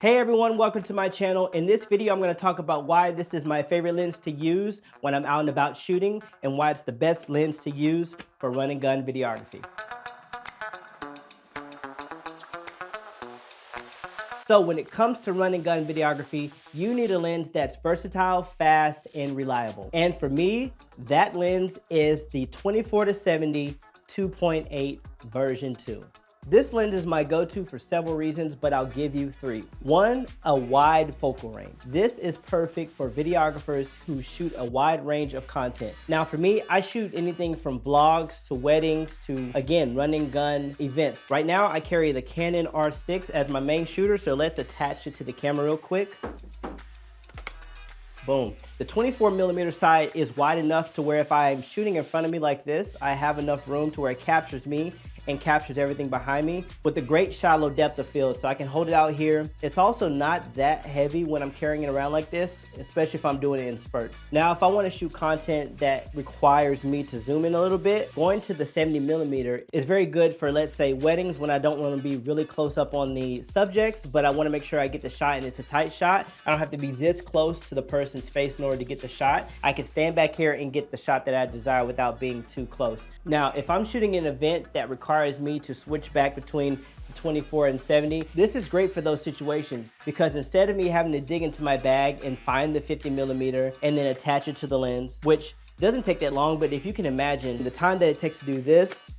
Hey everyone, welcome to my channel. In this video, I'm going to talk about why this is my favorite lens to use when I'm out and about shooting and why it's the best lens to use for run and gun videography. So when it comes to run and gun videography, you need a lens that's versatile, fast, and reliable. And for me, that lens is the 24-70 2.8 version 2. This lens is my go-to for several reasons, but I'll give you three. One, a wide focal range. This is perfect for videographers who shoot a wide range of content. Now for me, I shoot anything from vlogs to weddings to, again, run and gun events. Right now, I carry the Canon R6 as my main shooter, so let's attach it to the camera real quick. Boom. The 24mm side is wide enough to where if I'm shooting in front of me like this, I have enough room to where it captures me and captures everything behind me with a great shallow depth of field, so I can hold it out here. It's also not that heavy when I'm carrying it around like this, especially if I'm doing it in spurts. Now, if I want to shoot content that requires me to zoom in a little bit, going to the 70mm is very good for, let's say, weddings when I don't want to be really close up on the subjects, but I want to make sure I get the shot and it's a tight shot. I don't have to be this close to the person's face in order to get the shot. I can stand back here and get the shot that I desire without being too close. Now, if I'm shooting an event that requires me to switch back between the 24 and 70, this is great for those situations because instead of me having to dig into my bag and find the 50mm and then attach it to the lens, which doesn't take that long, but if you can imagine the time that it takes to do this,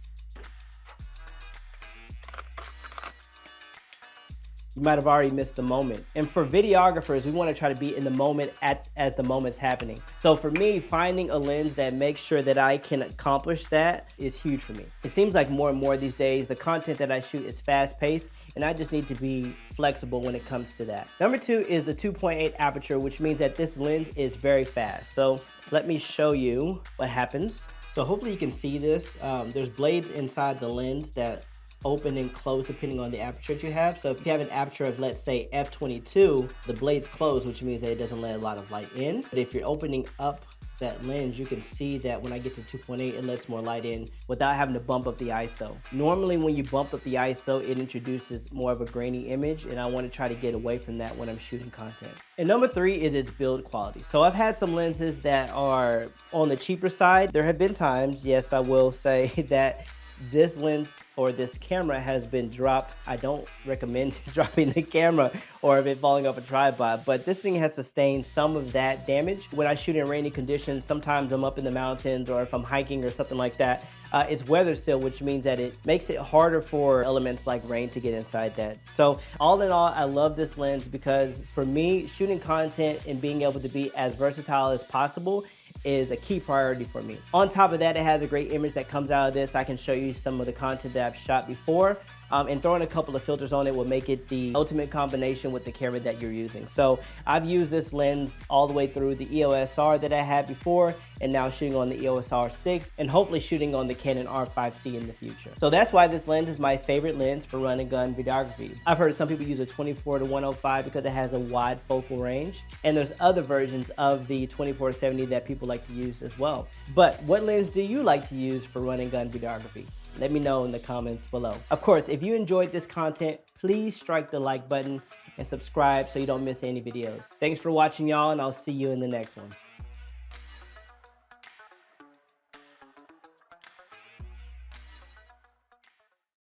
you might have already missed the moment. And for videographers, we want to try to be in the moment as the moment's happening. So for me, finding a lens that makes sure that I can accomplish that is huge for me. It seems like more and more these days, the content that I shoot is fast paced and I just need to be flexible when it comes to that. Number two is the 2.8 aperture, which means that this lens is very fast. So let me show you what happens. So hopefully you can see this. There's blades inside the lens that open and close depending on the aperture that you have. So if you have an aperture of, let's say, f22, the blades close, which means that it doesn't let a lot of light in. But if you're opening up that lens, you can see that when I get to 2.8, it lets more light in without having to bump up the ISO. Normally, when you bump up the ISO, it introduces more of a grainy image, and I want to try to get away from that when I'm shooting content. And number three is its build quality. So I've had some lenses that are on the cheaper side. There have been times, yes, I will say that this lens or this camera has been dropped. I don't recommend dropping the camera or of it falling off a tripod, but this thing has sustained some of that damage. When I shoot in rainy conditions, sometimes I'm up in the mountains or if I'm hiking or something like that, it's weather sill, which means that it makes it harder for elements like rain to get inside that. So all in all, I love this lens because for me, shooting content and being able to be as versatile as possible is a key priority for me. On top of that, it has a great image that comes out of this. I can show you some of the content that I've shot before, and throwing a couple of filters on it will make it the ultimate combination with the camera that you're using. So I've used this lens all the way through the EOS R that I had before, and now shooting on the EOS R6, and hopefully shooting on the Canon R5C in the future. So that's why this lens is my favorite lens for run and gun videography. I've heard some people use a 24-105 because it has a wide focal range, and there's other versions of the 24-70 that people like to use as well. But what lens do you like to use for run and gun videography? Let me know in the comments below. Of course, if you enjoyed this content, please strike the like button and subscribe so you don't miss any videos. Thanks for watching, y'all, and I'll see you in the next one.